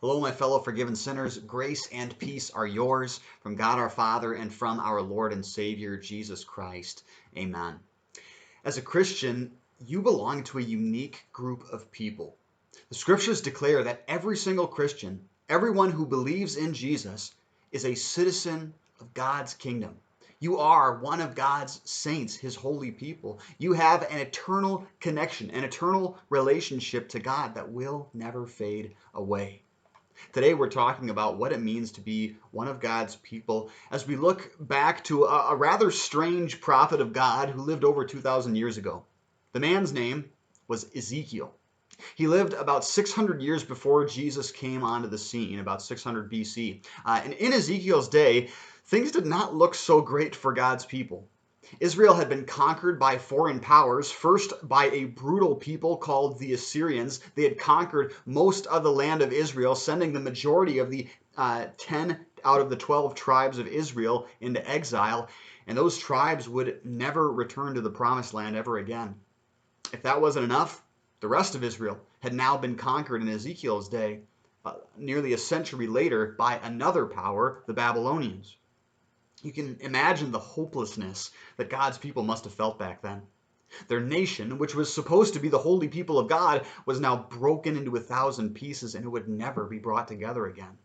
Hello, my fellow forgiven sinners. Grace and peace are yours from God our Father and from our Lord and Savior, Jesus Christ. Amen. As a Christian, you belong to a unique group of people. The scriptures declare that every single Christian, everyone who believes in Jesus, is a citizen of God's kingdom. You are one of God's saints, his holy people. You have an eternal connection, an eternal relationship to God that will never fade away. Today we're talking about what it means to be one of God's people as we look back to a rather strange prophet of God who lived over 2,000 years ago. The man's name was Ezekiel. He lived about 600 years before Jesus came onto the scene, about 600 BC. And in Ezekiel's day, things did not look so great for God's people. Israel had been conquered by foreign powers, first by a brutal people called the Assyrians. They had conquered most of the land of Israel, sending the majority of the 10 out of the 12 tribes of Israel into exile, and those tribes would never return to the promised land ever again. If that wasn't enough, the rest of Israel had now been conquered in Ezekiel's day, nearly a century later, by another power, the Babylonians. You can imagine the hopelessness that God's people must have felt back then. Their nation, which was supposed to be the holy people of God, was now broken into 1,000 pieces and it would never be brought together again.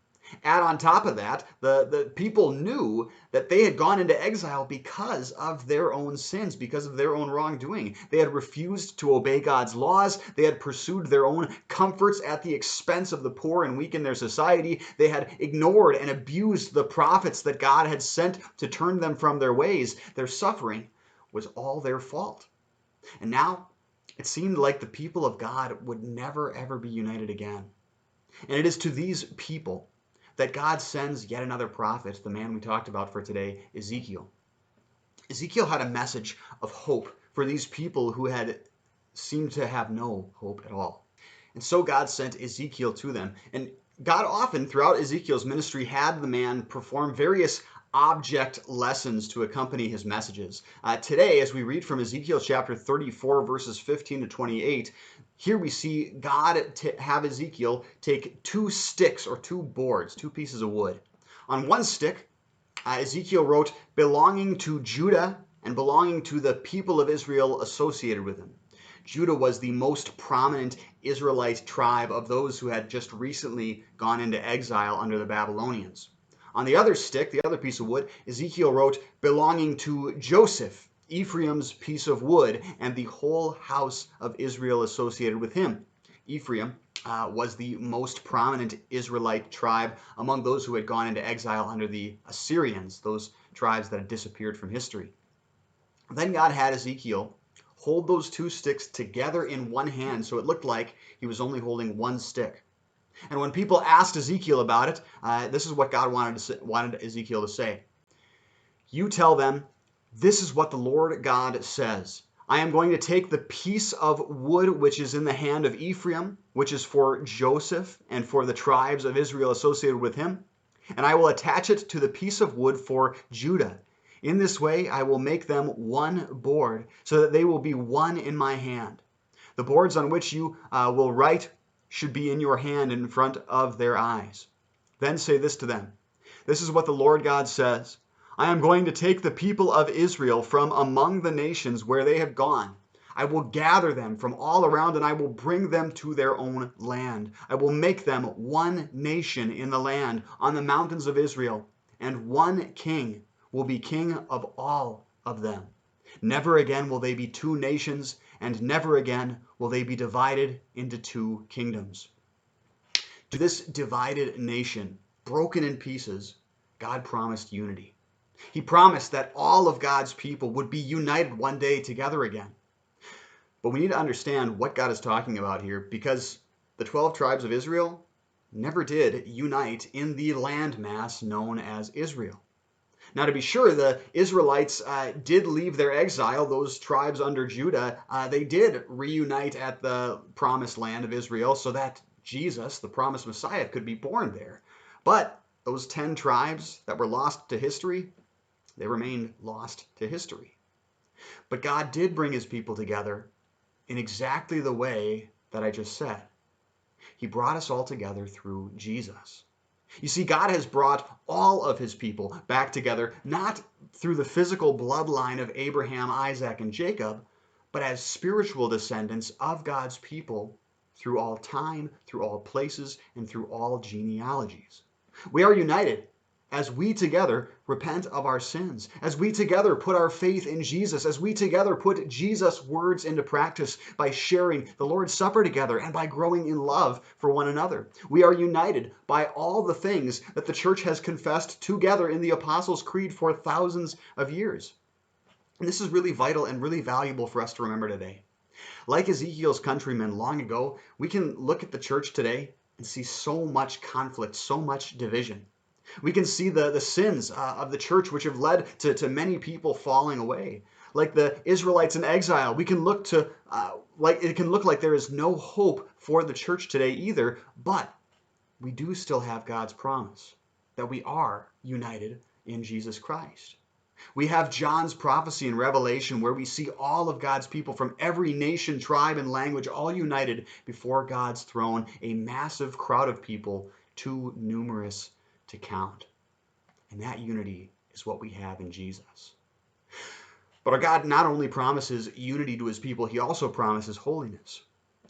Add on top of that, the people knew that they had gone into exile because of their own sins, because of their own wrongdoing. They had refused to obey God's laws. They had pursued their own comforts at the expense of the poor and weak in their society. They had ignored and abused the prophets that God had sent to turn them from their ways. Their suffering was all their fault. And now it seemed like the people of God would never, ever be united again. And it is to these people that God sends yet another prophet, the man we talked about for today, Ezekiel. Ezekiel had a message of hope for these people who had seemed to have no hope at all. And so God sent Ezekiel to them. And God often, throughout Ezekiel's ministry, had the man perform various object lessons to accompany his messages. Today, as we read from Ezekiel chapter 34, verses 15 to 28, here we see God have Ezekiel take two sticks or two boards, two pieces of wood. On one stick, Ezekiel wrote, belonging to Judah and belonging to the people of Israel associated with him. Judah was the most prominent Israelite tribe of those who had just recently gone into exile under the Babylonians. On the other stick, the other piece of wood, Ezekiel wrote, belonging to Joseph, Ephraim's piece of wood, and the whole house of Israel associated with him. Ephraim was the most prominent Israelite tribe among those who had gone into exile under the Assyrians, those tribes that had disappeared from history. Then God had Ezekiel hold those two sticks together in one hand, so it looked like he was only holding one stick. And when people asked Ezekiel about it, this is what God wanted Ezekiel to say. You tell them, this is what the Lord God says. I am going to take the piece of wood which is in the hand of Ephraim, which is for Joseph and for the tribes of Israel associated with him, and I will attach it to the piece of wood for Judah. In this way, I will make them one board, so that they will be one in my hand. The boards on which you will write should be in your hand in front of their eyes. Then say this to them. This is what the Lord God says. I am going to take the people of Israel from among the nations where they have gone. I will gather them from all around and I will bring them to their own land. I will make them one nation in the land on the mountains of Israel, and one king will be king of all of them. Never again will they be two nations, and never again will they be divided into two kingdoms. To this divided nation, broken in pieces, God promised unity. He promised that all of God's people would be united one day together again. But we need to understand what God is talking about here, because the 12 tribes of Israel never did unite in the landmass known as Israel. Now, to be sure, the Israelites did leave their exile, those tribes under Judah. They did reunite at the promised land of Israel so that Jesus, the promised Messiah, could be born there. But those 10 tribes that were lost to history, they remained lost to history. But God did bring his people together in exactly the way that I just said. He brought us all together through Jesus. You see, God has brought all of his people back together, not through the physical bloodline of Abraham, Isaac, and Jacob, but as spiritual descendants of God's people through all time, through all places, and through all genealogies. We are united as we together repent of our sins, as we together put our faith in Jesus, as we together put Jesus' words into practice by sharing the Lord's Supper together and by growing in love for one another. We are united by all the things that the church has confessed together in the Apostles' Creed for thousands of years. And this is really vital and really valuable for us to remember today. Like Ezekiel's countrymen long ago, we can look at the church today and see so much conflict, so much division. We can see the sins of the church which have led to many people falling away. Like the Israelites in exile, we can look to it can look like there is no hope for the church today either, but we do still have God's promise that we are united in Jesus Christ. We have John's prophecy in Revelation where we see all of God's people from every nation, tribe, and language all united before God's throne, a massive crowd of people, too numerous to count. And that unity is what we have in Jesus. But our God not only promises unity to his people, he also promises holiness.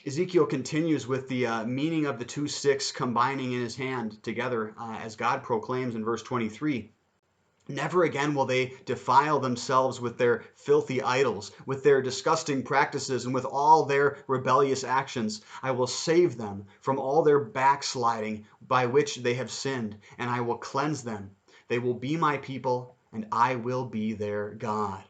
Ezekiel continues with the meaning of the two sticks combining in his hand together as God proclaims in verse 23. Never again will they defile themselves with their filthy idols, with their disgusting practices, and with all their rebellious actions. I will save them from all their backsliding by which they have sinned, and I will cleanse them. They will be my people, and I will be their God.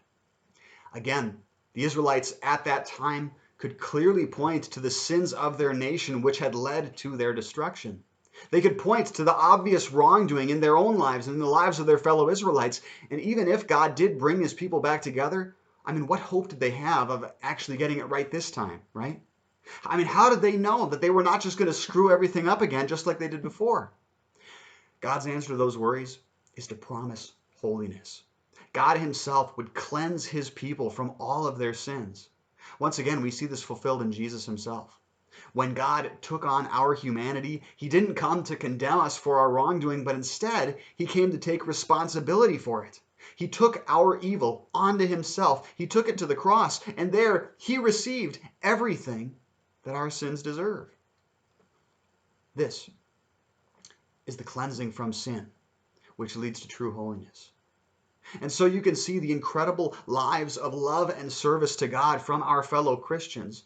Again, the Israelites at that time could clearly point to the sins of their nation which had led to their destruction. They could point to the obvious wrongdoing in their own lives and in the lives of their fellow Israelites. And even if God did bring his people back together, what hope did they have of actually getting it right this time, right? How did they know that they were not just going to screw everything up again just like they did before? God's answer to those worries is to promise holiness. God himself would cleanse his people from all of their sins. Once again, we see this fulfilled in Jesus himself. When God took on our humanity, he didn't come to condemn us for our wrongdoing, but instead, he came to take responsibility for it. He took our evil onto himself. He took it to the cross, and there he received everything that our sins deserve. This is the cleansing from sin, which leads to true holiness. And so you can see the incredible lives of love and service to God from our fellow Christians,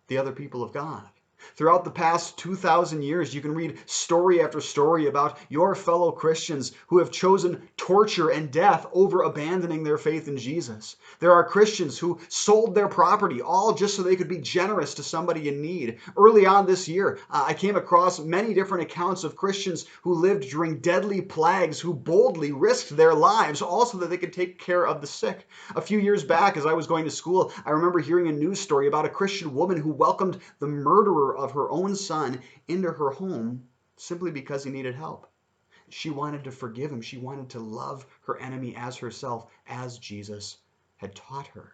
the other people of God. Throughout the past 2,000 years, you can read story after story about your fellow Christians who have chosen torture and death over abandoning their faith in Jesus. There are Christians who sold their property, all just so they could be generous to somebody in need. Early on this year, I came across many different accounts of Christians who lived during deadly plagues, who boldly risked their lives, all so that they could take care of the sick. A few years back, as I was going to school, I remember hearing a news story about a Christian woman who welcomed the murderer of her own son into her home simply because he needed help. She wanted to forgive him. She wanted to love her enemy as herself, as Jesus had taught her.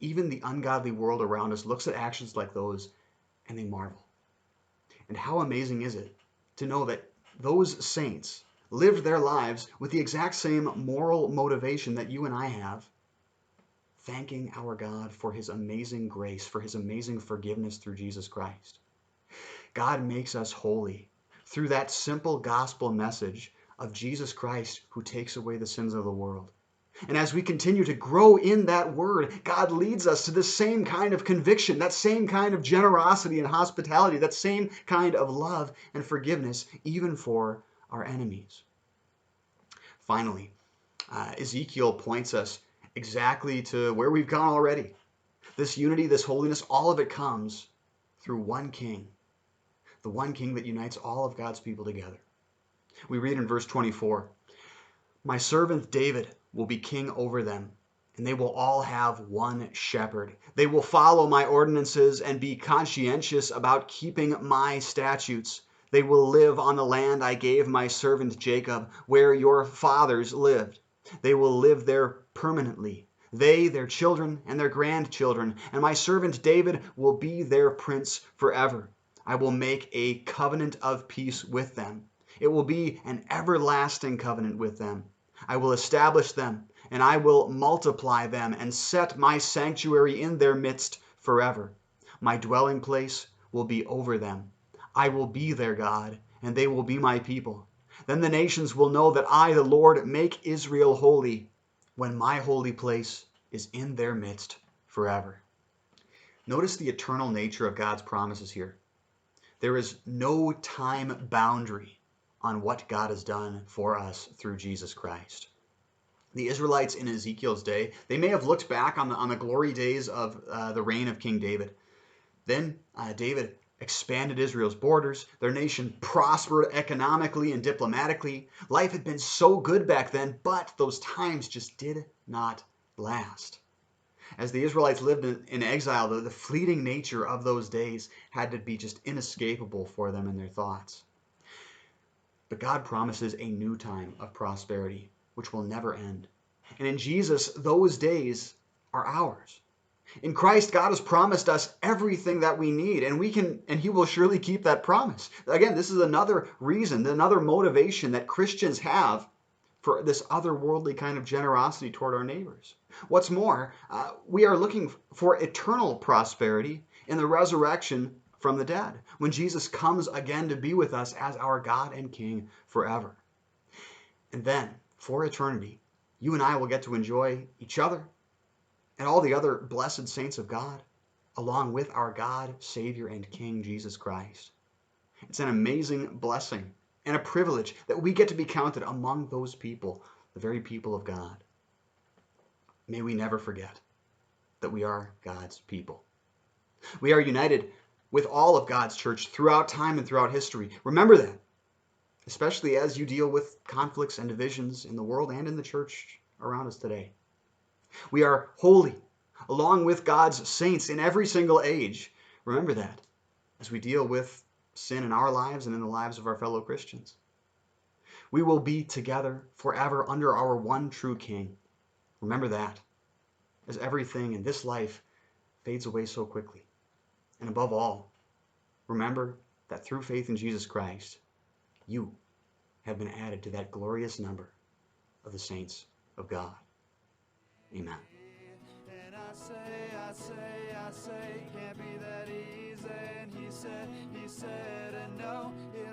Even the ungodly world around us looks at actions like those and they marvel. And how amazing is it to know that those saints lived their lives with the exact same moral motivation that you and I have, thanking our God for his amazing grace, for his amazing forgiveness through Jesus Christ. God makes us holy through that simple gospel message of Jesus Christ who takes away the sins of the world. And as we continue to grow in that word, God leads us to the same kind of conviction, that same kind of generosity and hospitality, that same kind of love and forgiveness, even for our enemies. Finally, Ezekiel points us exactly to where we've gone already. This unity, this holiness, all of it comes through one king, the one king that unites all of God's people together. We read in verse 24, "My servant David will be king over them, and they will all have one shepherd. They will follow my ordinances and be conscientious about keeping my statutes. They will live on the land I gave my servant Jacob, where your fathers lived. They will live there permanently. They, their children, and their grandchildren, and my servant David will be their prince forever. I will make a covenant of peace with them. It will be an everlasting covenant with them. I will establish them, and I will multiply them and set my sanctuary in their midst forever. My dwelling place will be over them. I will be their God, and they will be my people. Then the nations will know that I, the Lord, make Israel holy, when my holy place is in their midst forever. Notice the eternal nature of God's promises here. There is no time boundary on what God has done for us through Jesus Christ. The Israelites in Ezekiel's day, they may have looked back on the glory days of the reign of King David. Then David expanded Israel's borders. Their nation prospered economically and diplomatically. Life had been so good back then, but those times just did not last. As the Israelites lived in exile, the fleeting nature of those days had to be just inescapable for them in their thoughts. But God promises a new time of prosperity, which will never end. And in Jesus, those days are ours. In Christ, God has promised us everything that we need, and He will surely keep that promise. Again, this is another reason, another motivation that Christians have for this otherworldly kind of generosity toward our neighbors. What's more, we are looking for eternal prosperity in the resurrection from the dead, when Jesus comes again to be with us as our God and King forever. And then, for eternity, you and I will get to enjoy each other and all the other blessed saints of God, along with our God, Savior, and King, Jesus Christ. It's an amazing blessing and a privilege that we get to be counted among those people, the very people of God. May we never forget that we are God's people. We are united with all of God's church throughout time and throughout history. Remember that, especially as you deal with conflicts and divisions in the world and in the church around us today. We are holy, along with God's saints in every single age. Remember that as we deal with sin in our lives and in the lives of our fellow Christians. We will be together forever under our one true King. Remember that, as everything in this life fades away so quickly. And above all, remember that through faith in Jesus Christ, you have been added to that glorious number of the saints of God. Amen. And I say, can't be that easy. And he said, and no, it